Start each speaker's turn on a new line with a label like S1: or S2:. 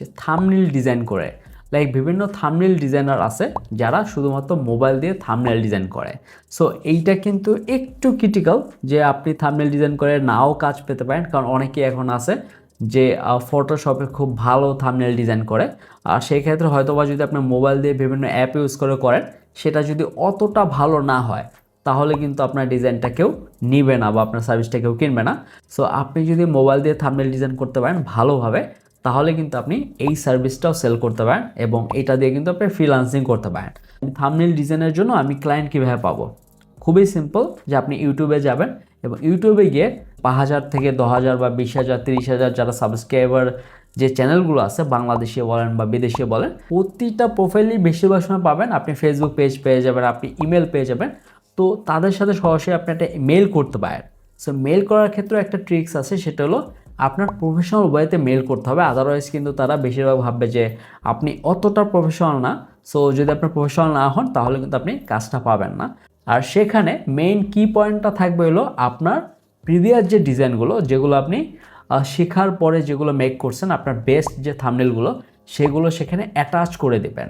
S1: যে thumbnail design করে। Like বিভিন্ন থাম্বনেল ডিজাইনার আছে যারা শুধুমাত্র মোবাইল দিয়ে থাম্বনেল ডিজাইন করে। সো এইটা কিন্তু একটু ক্রিটিক্যাল যে আপনি থাম্বনেল ডিজাইন করে নাও কাজ পেতে পারেন, কারণ অনেকেই এখন আছে যে ফটোশপে খুব ভালো থাম্বনেল ডিজাইন করে। আর সেই ক্ষেত্রে হয়তোবা যদি আপনি মোবাইল দিয়ে বিভিন্ন অ্যাপ ইউজ করে করেন, সেটা যদি অতটা ভালো না হয় তাহলে কিন্তু আপনার ডিজাইনটা কেউ নিবে না বা আপনার সার্ভিসটা কেউ কিনবে না। সো আপনি যদি মোবাইল দিয়ে থাম্বনেল ডিজাইন করতে পারেন ভালোভাবে, তাহলে কিন্তু আপনি এই সার্ভিসটাও সেল করতে পারেন এবং এটা দিয়ে কিন্তু আপনি ফ্রিল্যান্সিং করতে পারেন। থাম্বনেল ডিজাইনের জন্য আমি ক্লায়েন্ট কীভাবে পাবো? খুবই সিম্পল, যে আপনি ইউটিউবে যাবেন এবং ইউটিউবে গিয়ে 5,000 থেকে 10,000 বা 20,000 30,000 যারা সাবস্ক্রাইবার যে চ্যানেলগুলো আছে, বাংলাদেশি বলেন বা বিদেশি বলেন, প্রতিটা প্রোফাইলই বেশিরভাগ সময় পাবেন আপনি ফেসবুক পেজ পেয়ে যাবেন, আপনি ইমেল পেয়ে যাবেন। তো তাদের সাথে সরাসরি আপনি একটা মেল করতে পারেন। সো মেল করার ক্ষেত্রে একটা ট্রিক্স আছে, সেটা হলো আপনার প্রফেশনাল ওয়েতে মেল করতে হবে, আদারওয়াইজ কিন্তু তারা বেশিরভাগ ভাববে যে আপনি অতটা প্রফেশনাল না। সো যদি আপনি প্রফেশনাল না হন তাহলে কিন্তু আপনি কাজটা পাবেন না। আর সেখানে মেইন কি পয়েন্টটা থাকবে হলো আপনার প্রিভিয়াস যে ডিজাইনগুলো, যেগুলো আপনি শেখার পরে যেগুলো মেক করছেন, আপনার বেস্ট যে থাম্বনেলগুলো, সেগুলো সেখানে অ্যাটাচ করে দেবেন।